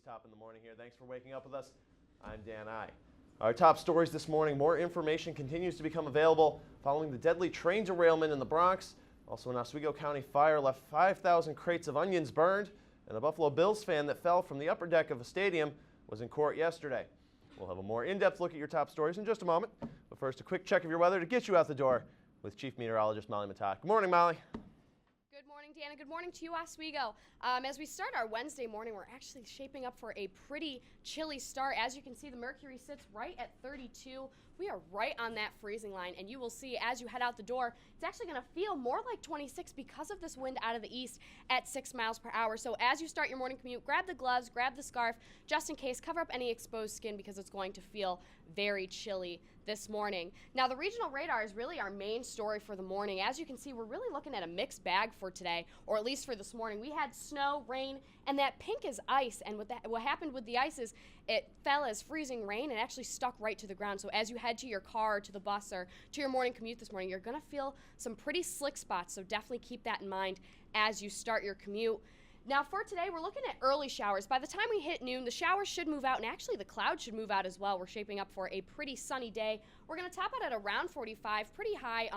Top in the Morning here. Thanks for waking up with us. I'm Dan I. Our top stories this morning. More information continues to become available following the deadly train derailment in the Bronx. Also, an Oswego County fire left 5,000 crates of onions burned, and a Buffalo Bills fan that fell from the upper deck of a stadium was in court yesterday. We'll have a more in-depth look at your top stories in just a moment. But first, a quick check of your weather to get you out the door with Chief Meteorologist Molly Matak. Good morning, Molly. Good morning, Dan, and good morning to you, Oswego. As we start our Wednesday morning, we're actually shaping up for a pretty chilly start. As you can see, the mercury sits right at 32. We are right on that freezing line, and you will see as you head out the door, it's actually going to feel more like 26 because of this wind out of the east at 6 miles per hour. So as you start your morning commute, grab the gloves, grab the scarf, just in case, cover up any exposed skin because it's going to feel very chilly this morning. Now, the regional radar is really our main story for the morning. As you can see, we're really looking at a mixed bag for today, or at least for this morning. We had snow, rain, and that pink is ice. And what happened with the ice is it fell as freezing rain and actually stuck right to the ground. So as you head to your car, or to the bus, or to your morning commute this morning, you're going to feel some pretty slick spots. So definitely keep that in mind as you start your commute. Now for today, we're looking at early showers. By the time we hit noon, the showers should move out, and actually the clouds should move out as well. We're shaping up for a pretty sunny day. We're going to top out at around 45, pretty high,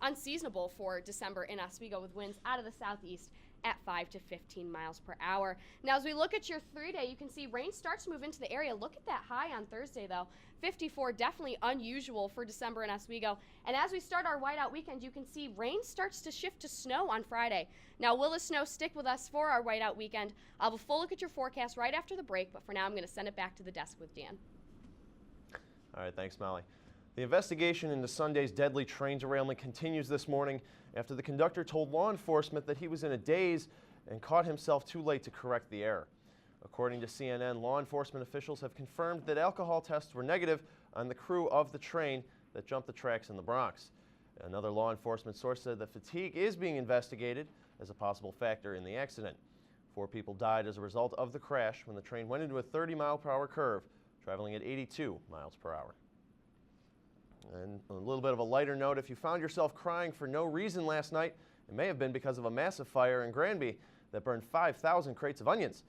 unseasonable for December in Oswego with winds out of the southeast at 5 to 15 miles per hour. Now as we look at your 3-day, you can see rain starts to move into the area. Look at that high on Thursday though. 54, definitely unusual for December in Oswego. And as we start our whiteout weekend, you can see rain starts to shift to snow on Friday. Now will the snow stick with us for our whiteout weekend? I'll have a full look at your forecast right after the break, but for now I'm going to send it back to the desk with Dan. All right, thanks, Molly. The investigation into Sunday's deadly train derailment continues this morning after the conductor told law enforcement that he was in a daze and caught himself too late to correct the error. According to CNN, law enforcement officials have confirmed that alcohol tests were negative on the crew of the train that jumped the tracks in the Bronx. Another law enforcement source said that fatigue is being investigated as a possible factor in the accident. 4 people died as a result of the crash when the train went into a 30-mile-per-hour curve, traveling at 82 miles per hour. And a little bit of a lighter note, if you found yourself crying for no reason last night, it may have been because of a massive fire in Granby that burned 5,000 crates of onions.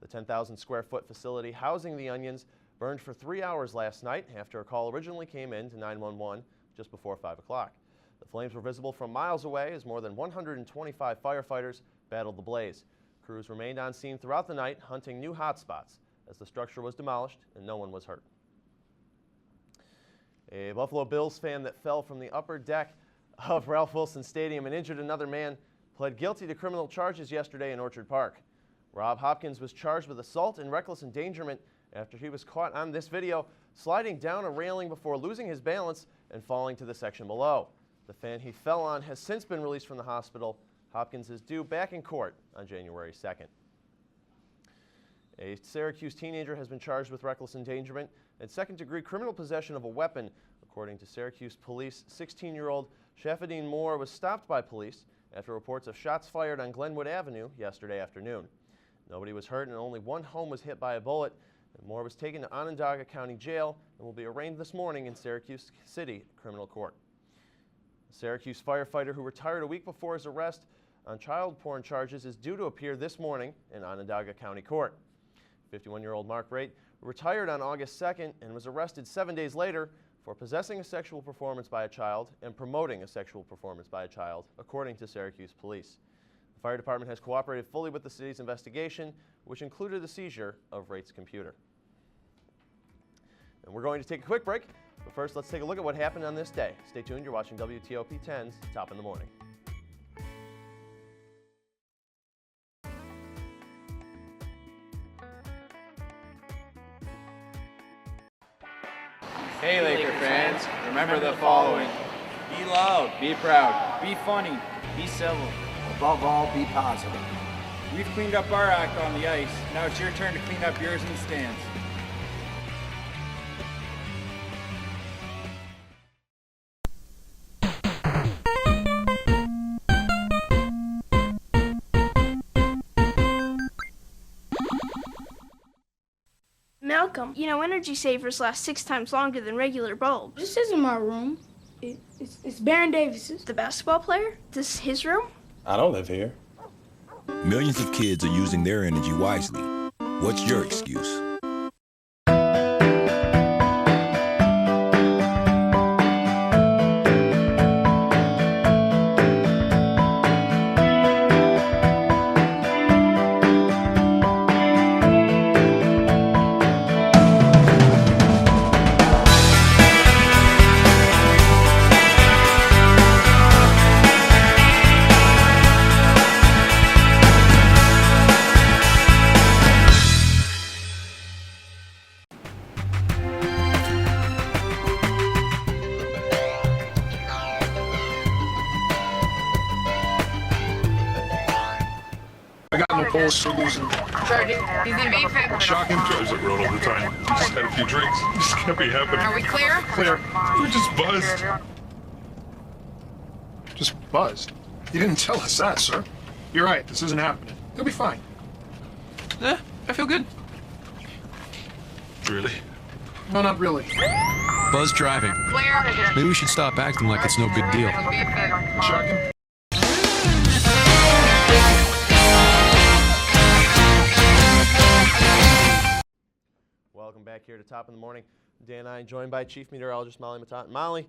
The 10,000 square foot facility housing the onions burned for 3 hours last night after a call originally came in to 911 just before 5 o'clock. The flames were visible from miles away as more than 125 firefighters battled the blaze. Crews remained on scene throughout the night hunting new hotspots as the structure was demolished and no one was hurt. A Buffalo Bills fan that fell from the upper deck of Ralph Wilson Stadium and injured another man pled guilty to criminal charges yesterday in Orchard Park. Rob Hopkins was charged with assault and reckless endangerment after he was caught on this video sliding down a railing before losing his balance and falling to the section below. The fan he fell on has since been released from the hospital. Hopkins is due back in court on January 2nd. A Syracuse teenager has been charged with reckless endangerment and second-degree criminal possession of a weapon. According to Syracuse police, 16-year-old Shafadine Moore was stopped by police after reports of shots fired on Glenwood Avenue yesterday afternoon. Nobody was hurt and only one home was hit by a bullet. And Moore was taken to Onondaga County Jail and will be arraigned this morning in Syracuse City Criminal Court. A Syracuse firefighter who retired a week before his arrest on child porn charges is due to appear this morning in Onondaga County Court. 51-year-old Mark Raitt retired on August 2nd and was arrested 7 days later for possessing a sexual performance by a child and promoting a sexual performance by a child, according to Syracuse police. The fire department has cooperated fully with the city's investigation, which included the seizure of Raitt's computer. And we're going to take a quick break, but first let's take a look at what happened on this day. Stay tuned, you're watching WTOP 10's Top in the Morning. Hey Laker fans, remember the following. Be loud, be proud, be funny, be civil. Above all, be positive. We've cleaned up our act on the ice. Now it's your turn to clean up yours in the stands. Malcolm, you know energy savers last 6 times longer than regular bulbs. This isn't my room. It's Baron Davis's. The basketball player? This is his room? I don't live here. Millions of kids are using their energy wisely. What's your excuse? I got no balls for losing. He's in vaping. Shocking drives it road all the time. Just had a few drinks. Just can't be happening. Are we clear? Clear. We're just buzzed. Just buzzed. You didn't tell us that, sir. You're right. This isn't happening. You'll be fine. I feel good. Really? No, not really. Buzz driving. Clear. Maybe we should stop acting like it's no big deal. Shocking. Welcome back here to Top in the Morning. Dan and I, joined by Chief Meteorologist Molly Matat. Molly,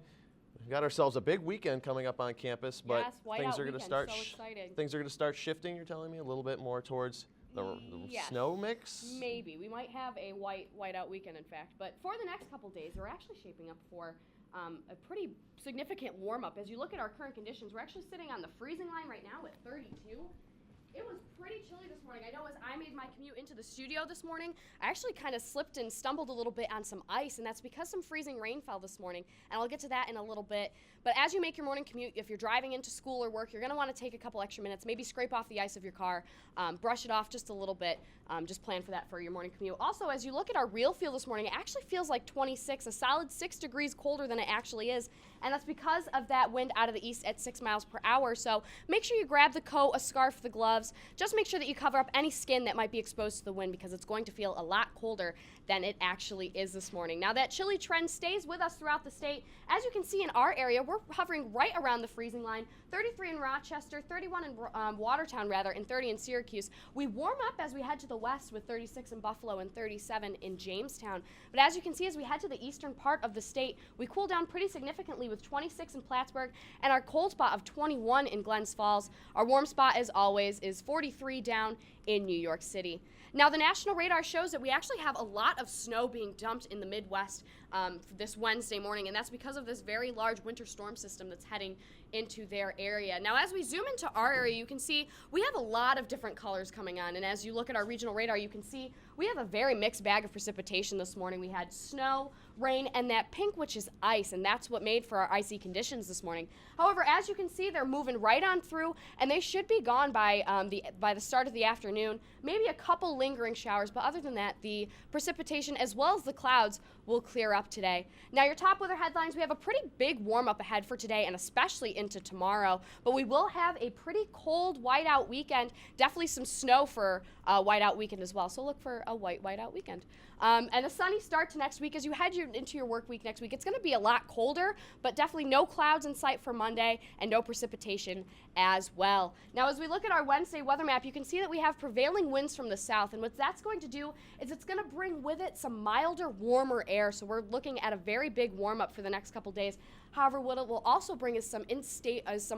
we've got ourselves a big weekend coming up on campus, but Yes, whiteout things are going to weekend, start. so exciting. Things are going to start shifting. You're telling me a little bit more towards the Yes. snow mix. Maybe. We might have a whiteout weekend, in fact. But for the next couple days, we're actually shaping up for a pretty significant warm-up. As you look at our current conditions, we're actually sitting on the freezing line right now at 32. It was pretty chilly this morning. I know as I made my commute into the studio this morning, I actually kind of slipped and stumbled a little bit on some ice, and that's because some freezing rain fell this morning, and I'll get to that in a little bit. But as you make your morning commute, if you're driving into school or work, you're going to want to take a couple extra minutes, maybe scrape off the ice of your car, brush it off just a little bit, just plan for that for your morning commute. Also, as you look at our real feel this morning, it actually feels like 26, a solid 6 degrees colder than it actually is, and that's because of that wind out of the east at 6 miles per hour. So make sure you grab the coat, a scarf, the gloves. Just make sure that you cover up any skin that might be exposed to the wind because it's going to feel a lot colder than it actually is this morning. Now that chilly trend stays with us throughout the state. As you can see in our area, we're hovering right around the freezing line, 33 in Rochester, 31 in Watertown rather, and 30 in Syracuse. We warm up as we head to the west with 36 in Buffalo and 37 in Jamestown. But as you can see, as we head to the eastern part of the state, we cool down pretty significantly with 26 in Plattsburgh and our cold spot of 21 in Glens Falls. Our warm spot, as always, is 43 down in New York City. Now, the national radar shows that we actually have a lot of snow being dumped in the Midwest this Wednesday morning, and that's because of this very large winter storm system that's heading into their area. Now, as we zoom into our area, you can see we have a lot of different colors coming on, and as you look at our regional radar, you can see we have a very mixed bag of precipitation this morning. We had snow, rain, and that pink, which is ice, and that's what made for our icy conditions this morning. However, as you can see, they're moving right on through, and they should be gone by the start of the afternoon. Maybe a couple lingering showers, but other than that, the precipitation as well as the clouds will clear up today. Now, your top weather headlines, we have a pretty big warm-up ahead for today and especially into tomorrow, but we will have a pretty cold whiteout weekend, definitely some snow for a whiteout weekend as well, so look for a whiteout weekend. And a sunny start to next week. As you head into your work week next week, it's going to be a lot colder, but definitely no clouds in sight for Monday and no precipitation as well. Now, as we look at our Wednesday weather map, you can see that we have prevailing winds from the south, and what that's going to do is it's going to bring with it some milder, warmer air, so we're looking at a very big warm-up for the next couple days. However, what it will also bring is some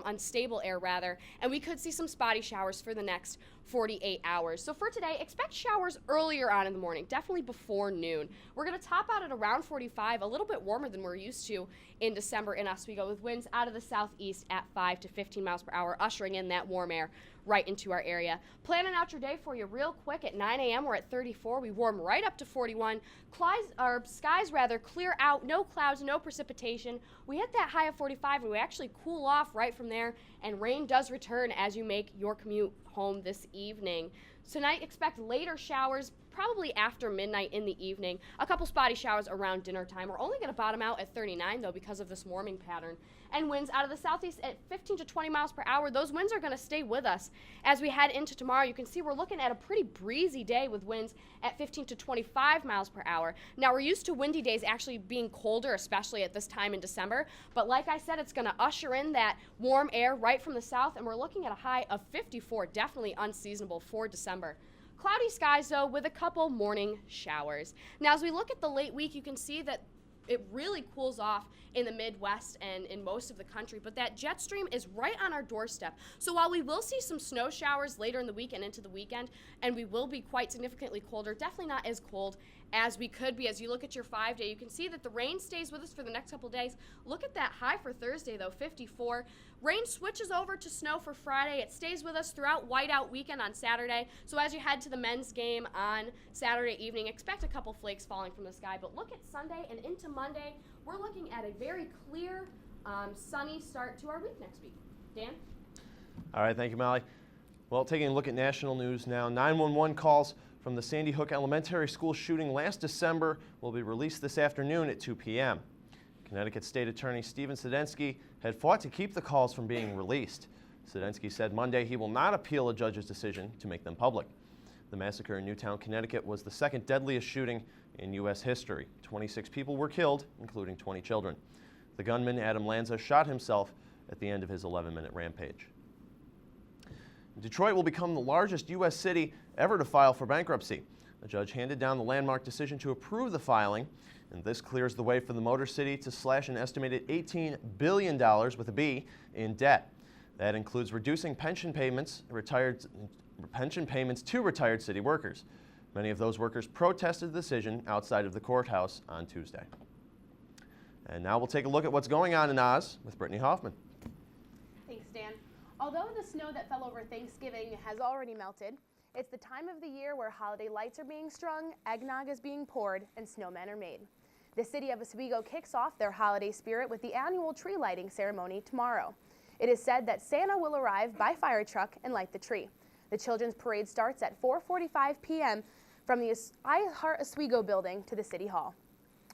unstable air, and we could see some spotty showers for the next 48 hours. So for today, expect showers earlier on in the morning, definitely before noon. We're going to top out at around 45, a little bit warmer than we're used to in December in Oswego, with winds out of the southeast at 5 to 15 miles per hour, ushering in that warm air right into our area. Planning out your day for you real quick. At 9 a.m. we're at 34. We warm right up to 41. Skies clear out, no clouds, no precipitation. We hit that high of 45 and we actually cool off right from there, and rain does return as you make your commute home this evening. Tonight, expect later showers, probably after midnight in the evening. A couple spotty showers around dinner time. We're only going to bottom out at 39, though, because of this warming pattern. And winds out of the southeast at 15 to 20 miles per hour. Those winds are going to stay with us. As we head into tomorrow, you can see we're looking at a pretty breezy day with winds at 15 to 25 miles per hour. Now, we're used to windy days actually being colder, especially at this time in December. But like I said, it's going to usher in that warm air right from the south, and we're looking at a high of 54, definitely unseasonable for December. Cloudy skies, though, with a couple morning showers. Now, as we look at the late week, you can see that it really cools off in the Midwest and in most of the country, but that jet stream is right on our doorstep. So while we will see some snow showers later in the week and into the weekend, and we will be quite significantly colder, definitely not as cold as we could be. As you look at your 5-day, you can see that the rain stays with us for the next couple days. Look at that high for Thursday, though, 54. Rain switches over to snow for Friday. It stays with us throughout whiteout weekend on Saturday. So as you head to the men's game on Saturday evening, expect a couple flakes falling from the sky. But look at Sunday and into Monday. We're looking at a very clear, sunny start to our week next week. Dan? All right, thank you, Molly. Well, taking a look at national news now, 911 calls from the Sandy Hook Elementary School shooting last December will be released this afternoon at 2 p.m. Connecticut State Attorney Stephen Sedensky had fought to keep the calls from being released. Sedensky said Monday he will not appeal a judge's decision to make them public. The massacre in Newtown, Connecticut was the second deadliest shooting in U.S. history. 26 people were killed, including 20 children. The gunman, Adam Lanza, shot himself at the end of his 11-minute rampage. Detroit will become the largest U.S. city ever to file for bankruptcy. A judge handed down the landmark decision to approve the filing, and this clears the way for the Motor City to slash an estimated $18 billion with a B in debt. That includes reducing pension payments to retired city workers. Many of those workers protested the decision outside of the courthouse on Tuesday. And now we'll take a look at what's going on in Oz with Brittany Hoffman. Thanks, Dan. Although the snow that fell over Thanksgiving has already melted, it's the time of the year where holiday lights are being strung, eggnog is being poured, and snowmen are made. The city of Oswego kicks off their holiday spirit with the annual tree lighting ceremony tomorrow. It is said that Santa will arrive by fire truck and light the tree. The children's parade starts at 4:45 p.m. from the I Heart Oswego building to the City Hall.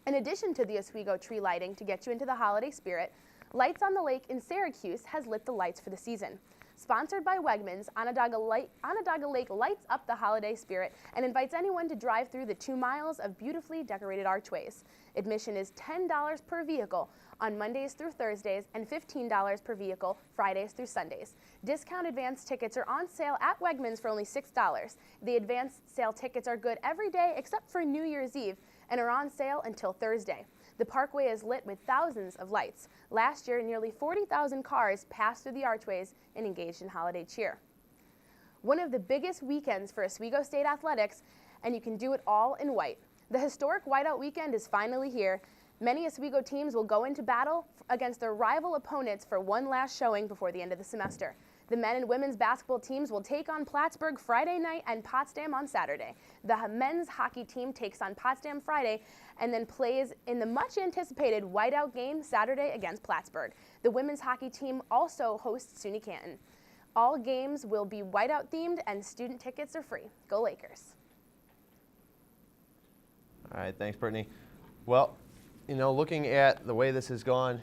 In addition to the Oswego tree lighting to get you into the holiday spirit, Lights on the Lake in Syracuse has lit the lights for the season. Sponsored by Wegmans, Onondaga Lake lights up the holiday spirit and invites anyone to drive through the 2 miles of beautifully decorated archways. Admission is $10 per vehicle on Mondays through Thursdays and $15 per vehicle Fridays through Sundays. Discount advance tickets are on sale at Wegmans for only $6. The advanced sale tickets are good every day except for New Year's Eve and are on sale until Thursday. The parkway is lit with thousands of lights. Last year, nearly 40,000 cars passed through the archways and engaged in holiday cheer. One of the biggest weekends for Oswego State athletics, and you can do it all in white. The historic Whiteout Weekend is finally here. Many Oswego teams will go into battle against their rival opponents for one last showing before the end of the semester. The men and women's basketball teams will take on Plattsburgh Friday night and Potsdam on Saturday. The men's hockey team takes on Potsdam Friday and then plays in the much-anticipated whiteout game Saturday against Plattsburgh. The women's hockey team also hosts SUNY Canton. All games will be whiteout themed and student tickets are free. Go Lakers. All right, thanks, Brittany. Well, you know, looking at the way this has gone,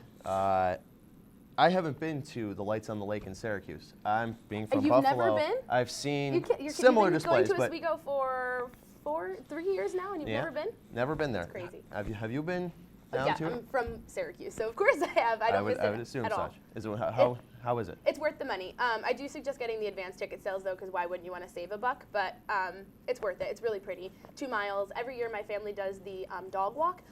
I haven't been to the Lights on the Lake in Syracuse. I'm being from Buffalo. You've never been? I've seen you've similar been displays, going to but Oswego for 3 years now, and you've never been? Never been there. That's crazy. Have you been down Yeah, to it? I'm from Syracuse, so of course I have. I would miss it assume at all. such. Is it, how is it? It's worth the money. I do suggest getting the advanced ticket sales though, because why wouldn't you want to save a buck? But it's worth it. It's really pretty. 2 miles. Every year my family does the dog walk,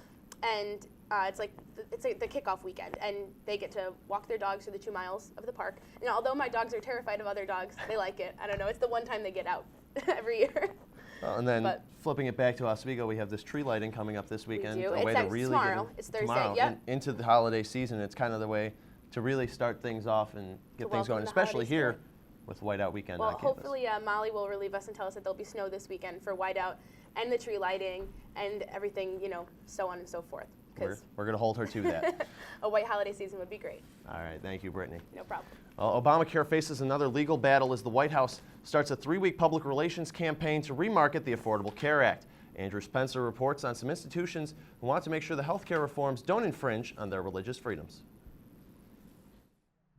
and it's like the kickoff weekend, and they get to walk their dogs through the 2 miles of the park. And although my dogs are terrified of other dogs, they like it. I don't know. It's the one time they get out every year. And then flipping it back to Oswego, we have this tree lighting coming up this weekend. We do. A way to really tomorrow. It's Thursday. Tomorrow, Yep. into the holiday season. It's kind of the way to really start things off and get things going, especially here with Whiteout Weekend on campus. Hopefully Molly will relieve us and tell us that there'll be snow this weekend for Whiteout and the tree lighting and everything, you know, so on and so forth. We're going to hold her to that. A white holiday season would be great. All right. Thank you, Brittany. No problem. Obamacare faces another legal battle as the White House starts a 3-week public relations campaign to remarket the Affordable Care Act. Andrew Spencer reports on some institutions who want to make sure the health care reforms don't infringe on their religious freedoms.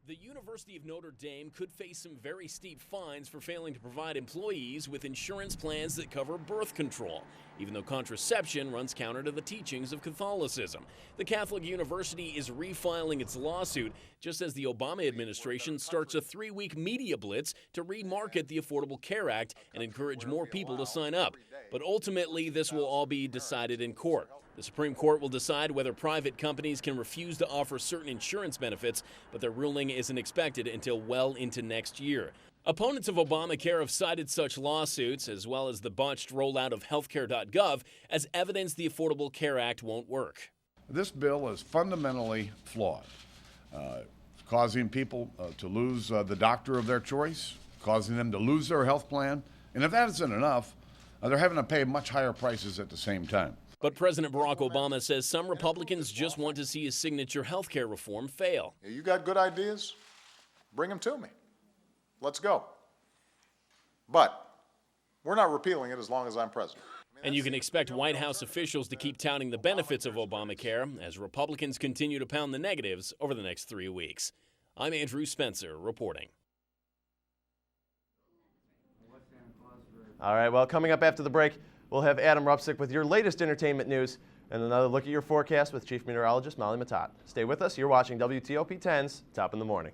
The University of Notre Dame could face some very steep fines for failing to provide employees with insurance plans that cover birth control, even though contraception runs counter to the teachings of Catholicism. The Catholic University is refiling its lawsuit just as the Obama administration starts a 3-week media blitz to remarket the Affordable Care Act and encourage more people to sign up. But ultimately, this will all be decided in court. The Supreme Court will decide whether private companies can refuse to offer certain insurance benefits, but their ruling isn't expected until well into next year. Opponents of Obamacare have cited such lawsuits, as well as the botched rollout of healthcare.gov, as evidence the Affordable Care Act won't work. This bill is fundamentally flawed, causing people to lose the doctor of their choice, causing them to lose their health plan, and if that isn't enough, they're having to pay much higher prices at the same time. But President Barack Obama says some Republicans just want to see his signature health care reform fail. You got good ideas? Bring them to me. Let's go. But we're not repealing it as long as I'm president. And you can expect White House officials to keep touting the benefits of Obamacare as Republicans continue to pound the negatives over the next 3 weeks. I'm Andrew Spencer reporting. All right, well, coming up after the break, we'll have Adam Rupsick with your latest entertainment news and another look at your forecast with Chief Meteorologist Molly Matat. Stay with us. You're watching WTOP 10's Top in the Morning.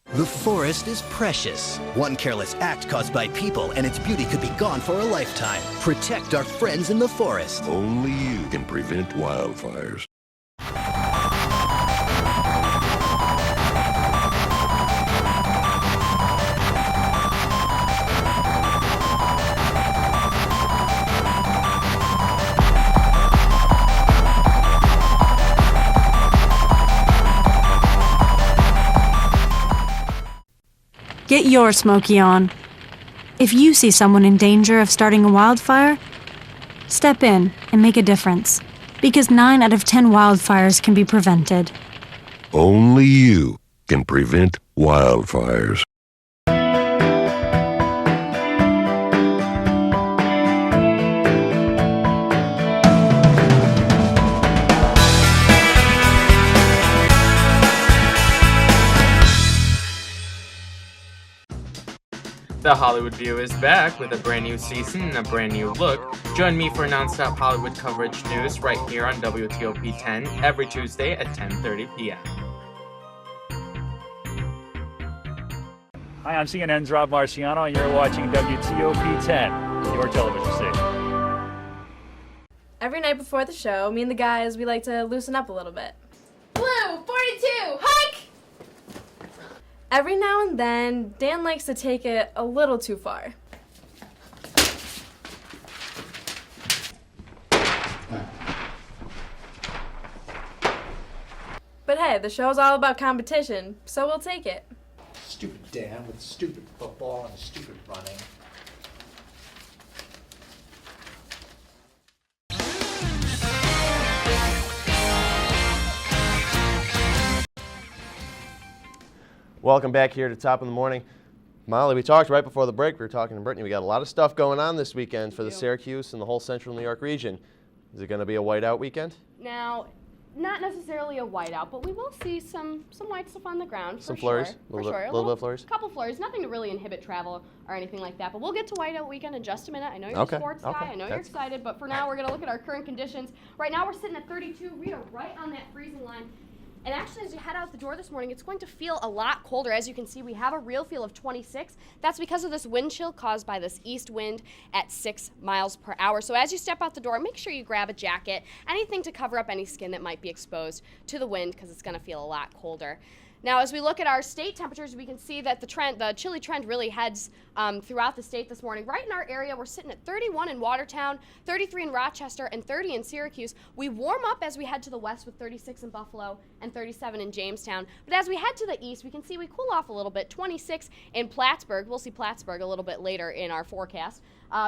The forest is precious. One careless act caused by people and its beauty could be gone for a lifetime. Protect our friends in the forest. Only you can prevent wildfires. Get your Smokey on. If you see someone in danger of starting a wildfire, step in and make a difference. Because 9 out of 10 wildfires can be prevented. Only you can prevent wildfires. The Hollywood View is back with a brand new season and a brand new look. Join me for non-stop Hollywood coverage news right here on WTOP 10 every Tuesday at 10:30 p.m. Hi, I'm CNN's Rob Marciano, and you're watching WTOP 10, your television station. Every night before the show, me and the guys, we like to loosen up a little bit. Blue, 42, hike! Every now and then, Dan likes to take it a little too far. But hey, the show's all about competition, so we'll take it. Stupid Dan with stupid football and stupid running. Welcome back here to Top in the Morning. Molly, we talked right before the break. We were talking to Brittany. We got a lot of stuff going on this weekend for the Syracuse and the whole central New York region. Is it going to be a whiteout weekend? Now, not necessarily a whiteout, but we will see some white stuff on the ground. Some flurries? For sure. A little bit of flurries? A couple flurries. Nothing to really inhibit travel or anything like that. But we'll get to whiteout weekend in just a minute. I know you're a sports guy. I know you're excited. But for now, we're going to look at our current conditions. Right now, we're sitting at 32. We are right on that freezing line. And actually, as you head out the door this morning, it's going to feel a lot colder. As you can see, we have a real feel of 26. That's because of this wind chill caused by this east wind at 6 miles per hour. So as you step out the door, make sure you grab a jacket, anything to cover up any skin that might be exposed to the wind, because it's going to feel a lot colder. Now, as we look at our state temperatures, we can see that the chilly trend really heads throughout the state this morning. Right in our area, we're sitting at 31 in Watertown, 33 in Rochester, and 30 in Syracuse. We warm up as we head to the west with 36 in Buffalo and 37 in Jamestown. But as we head to the east, we can see we cool off a little bit. 26 in Plattsburgh. We'll see Plattsburgh a little bit later in our forecast.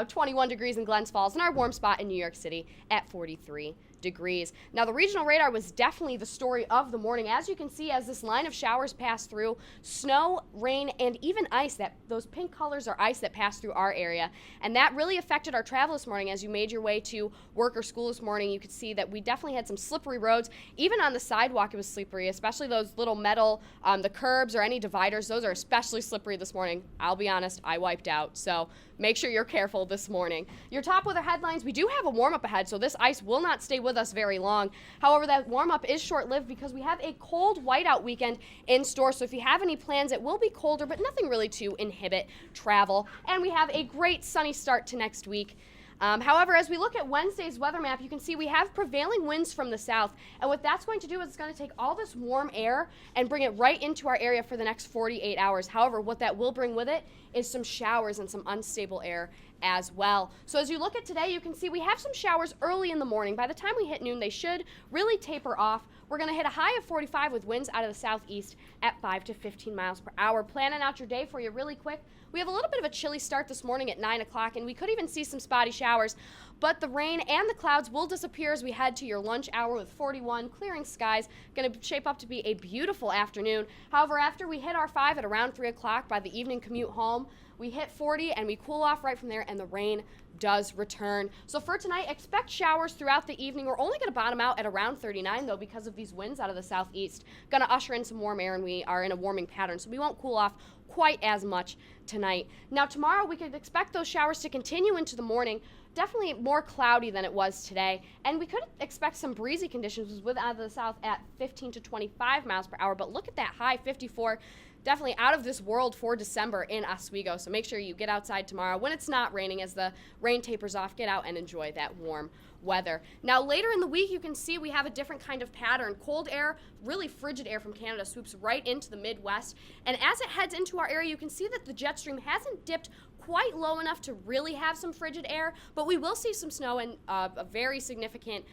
21 degrees in Glens Falls, and our warm spot in New York City at 43 degrees. Now, the regional radar was definitely the story of the morning. As you can see, as this line of showers passed through, snow, rain, and even ice, those pink colors are ice that passed through our area. And that really affected our travel this morning. As you made your way to work or school this morning, you could see that we definitely had some slippery roads. Even on the sidewalk, it was slippery, especially those little metal, the curbs or any dividers. Those are especially slippery this morning. I'll be honest, I wiped out. So make sure you're careful this morning. Your top weather headlines, we do have a warm-up ahead, so this ice will not stay with us very long. However, that warm-up is short-lived because we have a cold whiteout weekend in store. So if you have any plans, it will be colder, but nothing really to inhibit travel. And we have a great sunny start to next week. However, as we look at Wednesday's weather map, you can see we have prevailing winds from the south. And what that's going to do is it's going to take all this warm air and bring it right into our area for the next 48 hours. However, what that will bring with it is some showers and some unstable air as well. So as you look at today, you can see we have some showers early in the morning. By the time we hit noon, they should really taper off. We're going to hit a high of 45 with winds out of the southeast at 5 to 15 miles per hour. Planning out your day for you really quick. We have a little bit of a chilly start this morning at 9 o'clock, and we could even see some spotty showers, but the rain and the clouds will disappear as we head to your lunch hour with 41, clearing skies. Going to shape up to be a beautiful afternoon. However, after we hit our 5 at around 3 o'clock by the evening commute home, we hit 40 and we cool off right from there, and the rain does return. So for tonight, expect showers throughout the evening. We're only going to bottom out at around 39 though because of these winds out of the southeast. Going to usher in some warm air, and we are in a warming pattern, so we won't cool off quite as much tonight. Now tomorrow we could expect those showers to continue into the morning. Definitely more cloudy than it was today, and we could expect some breezy conditions with out of the south at 15 to 25 miles per hour, but look at that high 54. Definitely out of this world for December in Oswego, so make sure you get outside tomorrow when it's not raining. As the rain tapers off, get out and enjoy that warm weather. Now later in the week, you can see we have a different kind of pattern. Cold air, really frigid air from Canada swoops right into the Midwest, and as it heads into our area, you can see that the jet stream hasn't dipped quite low enough to really have some frigid air, but we will see some snow and a very significant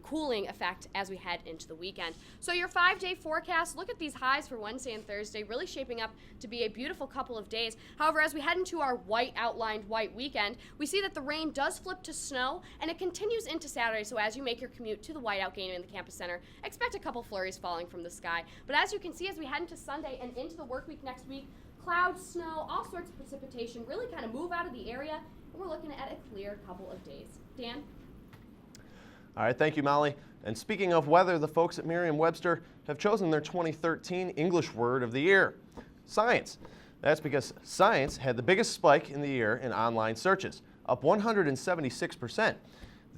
cooling effect as we head into the weekend. So your 5-day forecast, look at these highs for Wednesday and Thursday, really shaping up to be a beautiful couple of days. However, as we head into our outlined white weekend, we see that the rain does flip to snow, and it continues into Saturday. So as you make your commute to the whiteout game in the campus center, expect a couple flurries falling from the sky. But as you can see, as we head into Sunday and into the work week next week, clouds, snow, all sorts of precipitation really kind of move out of the area, and we're looking at a clear couple of days. Dan? All right, thank you, Molly. And speaking of weather, the folks at Merriam-Webster have chosen their 2013 English word of the year, science. That's because science had the biggest spike in the year in online searches, up 176%. The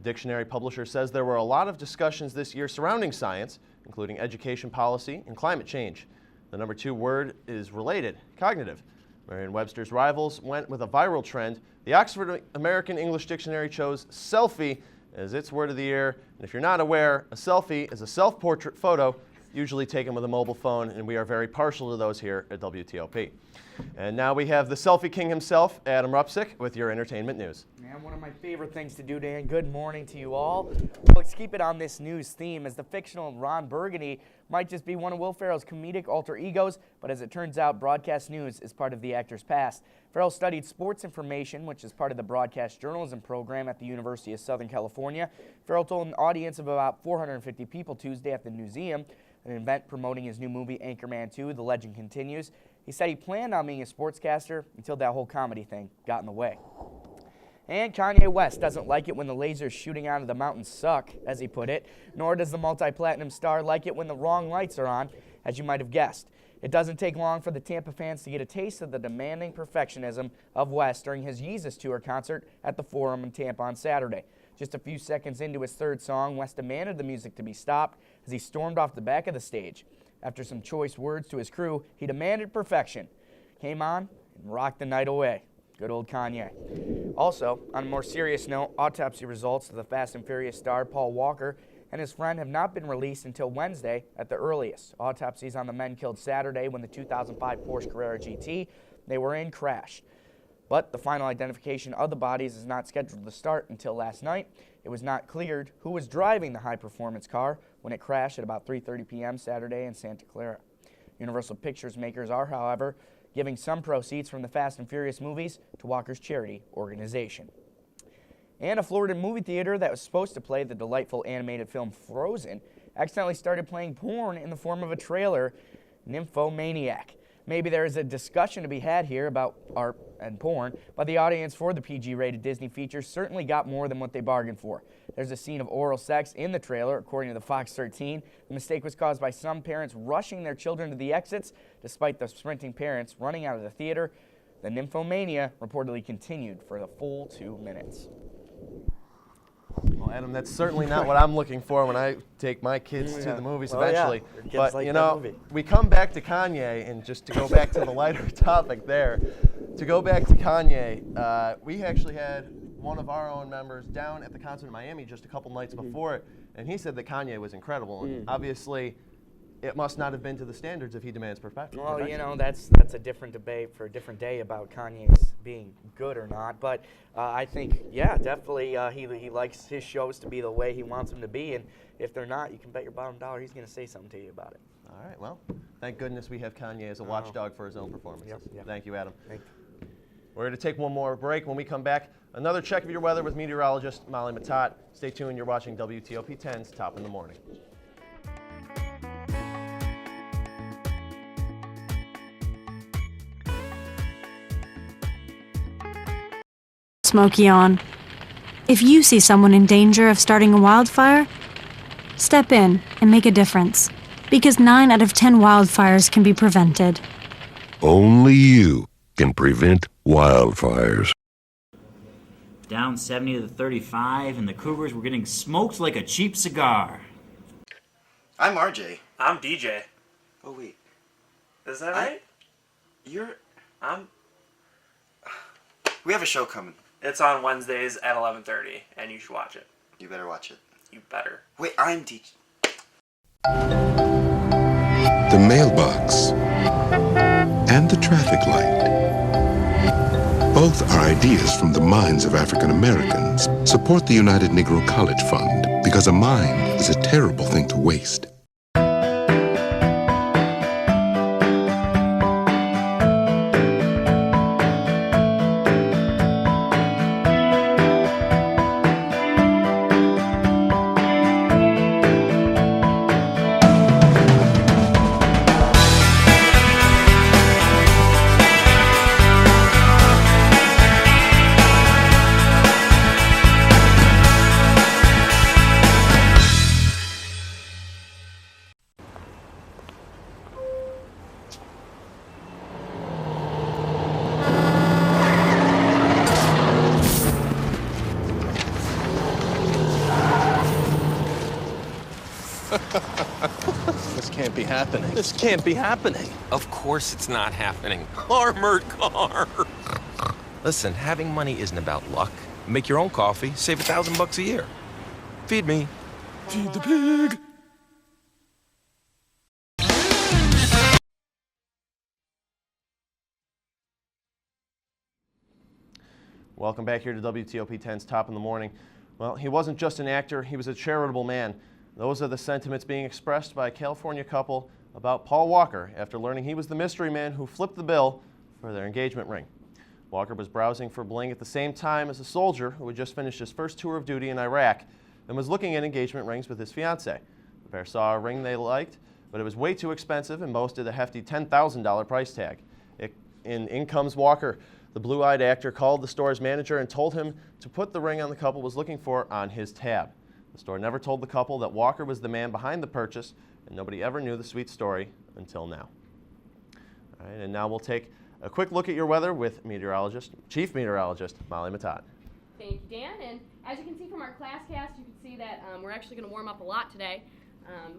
dictionary publisher says there were a lot of discussions this year surrounding science, including education policy and climate change. The number 2 word is related, cognitive. Merriam-Webster's rivals went with a viral trend. The Oxford American English Dictionary chose selfie as its word of the year. And if you're not aware, a selfie is a self-portrait photo, usually taken with a mobile phone, and we are very partial to those here at WTOP. And now we have the selfie king himself, Adam Rupsick, with your entertainment news. Man, one of my favorite things to do, Dan. Good morning to you all. Let's keep it on this news theme, as the fictional Ron Burgundy might just be one of Will Ferrell's comedic alter egos, but as it turns out, broadcast news is part of the actor's past. Ferrell studied sports information, which is part of the broadcast journalism program at the University of Southern California. Ferrell told an audience of about 450 people Tuesday at the Newseum, an event promoting his new movie Anchorman 2, The Legend Continues. He said he planned on being a sportscaster until that whole comedy thing got in the way. And Kanye West doesn't like it when the lasers shooting out of the mountains suck, as he put it, nor does the multi-platinum star like it when the wrong lights are on, as you might have guessed. It doesn't take long for the Tampa fans to get a taste of the demanding perfectionism of West during his Yeezus Tour concert at the Forum in Tampa on Saturday. Just a few seconds into his third song, West demanded the music to be stopped as he stormed off the back of the stage. After some choice words to his crew, he demanded perfection, came on, and rocked the night away. Good old Kanye. Also, on a more serious note, autopsy results of the Fast and Furious star Paul Walker and his friend have not been released until Wednesday at the earliest. Autopsies on the men killed Saturday when the 2005 Porsche Carrera GT they were in crashed. But the final identification of the bodies is not scheduled to start until last night. It was not cleared who was driving the high-performance car when it crashed at about 3:30 p.m. Saturday in Santa Clara. Universal Pictures makers are, however, giving some proceeds from the Fast and Furious movies to Walker's charity organization. And a Florida movie theater that was supposed to play the delightful animated film Frozen accidentally started playing porn in the form of a trailer, Nymphomaniac. Maybe there is a discussion to be had here about art and porn, but the audience for the PG-rated Disney feature certainly got more than what they bargained for. There's a scene of oral sex in the trailer, according to the Fox 13. The mistake was caused by some parents rushing their children to the exits, despite the sprinting parents running out of the theater. The nymphomania reportedly continued for the full 2 minutes. Well, Adam, that's certainly not what I'm looking for when I take my kids to the movies eventually. Your kids But, like you that know, movie. we come back to Kanye, and just to go back to the lighter topic there, to go back to Kanye, we actually had one of our own members down at the concert in Miami just a couple nights before it, and he said that Kanye was incredible. And obviously, it must not have been to the standards if he demands perfection. Well, you know, that's a different debate for a different day about Kanye's being good or not. But I think, yeah, definitely he likes his shows to be the way he wants them to be. And if they're not, you can bet your bottom dollar he's going to say something to you about it. All right, well, thank goodness we have Kanye as a watchdog for his own performances. Yep. Thank you, Adam. Thank you. We're going to take one more break. When we come back, another check of your weather with meteorologist Molly Matat. Stay tuned. You're watching WTOP 10's Top in the Morning. Smokey on. If you see someone in danger of starting a wildfire, step in and make a difference. Because 9 out of 10 wildfires can be prevented. Only you can prevent wildfires. Down 70 to 35, and the Cougars were getting smoked like a cheap cigar. I'm RJ. I'm DJ. Oh, wait. Is that right? I'm... We have a show coming. It's on Wednesdays at 11:30, and you should watch it. You better watch it. You better. Wait, I'm DJ. The mailbox and the traffic light. Both are ideas from the minds of African Americans. Support the United Negro College Fund, because a mind is a terrible thing to waste. This can't be happening. This can't be happening. Of course it's not happening. Armored car. Listen, having money isn't about luck. Make your own coffee, save $1,000 a year. Feed me. Feed the pig. Welcome back here to WTOP 10's Top in the Morning. Well, he wasn't just an actor, he was a charitable man. Those are the sentiments being expressed by a California couple about Paul Walker after learning he was the mystery man who flipped the bill for their engagement ring. Walker was browsing for bling at the same time as a soldier who had just finished his first tour of duty in Iraq and was looking at engagement rings with his fiancée. The pair saw a ring they liked, but it was way too expensive and boasted a hefty $10,000 price tag. In comes Walker. The blue-eyed actor called the store's manager and told him to put the ring on the couple was looking for on his tab. The store never told the couple that Walker was the man behind the purchase, and nobody ever knew the sweet story until now. All right, and now we'll take a quick look at your weather with Chief Meteorologist Molly Matat. Thank you, Dan. And as you can see from our class cast, you can see that we're actually going to warm up a lot today.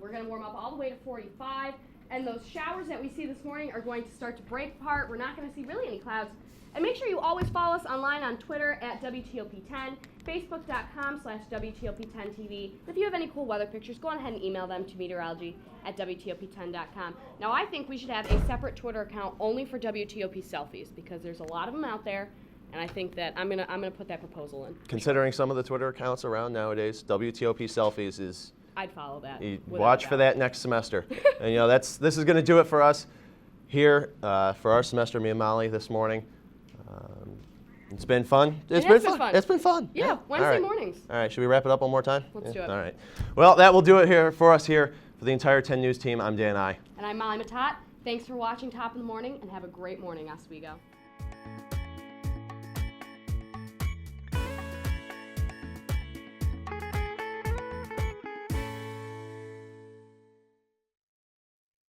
We're going to warm up all the way to 45, and those showers that we see this morning are going to start to break apart. We're not going to see really any clouds. And make sure you always follow us online on Twitter at WTOP10, Facebook.com/WTOP10TV. If you have any cool weather pictures, go on ahead and email them to meteorology@WTOP10.com. Now, I think we should have a separate Twitter account only for WTOP selfies because there's a lot of them out there, and I think that I'm gonna put that proposal in. Considering some of the Twitter accounts around nowadays, WTOP selfies is... I'd follow that. Watch for that next semester. And this is going to do it for us here for our semester, me and Molly, this morning. It's been fun. It has been fun. It's been fun. Yeah, Wednesday All right. mornings. All right, should we wrap it up one more time? Let's do it. All right. Well, that will do it here for us here for the entire 10 News team. I'm Dan I. And I'm Molly Matat. Thanks for watching Top of the Morning, and have a great morning, Oswego.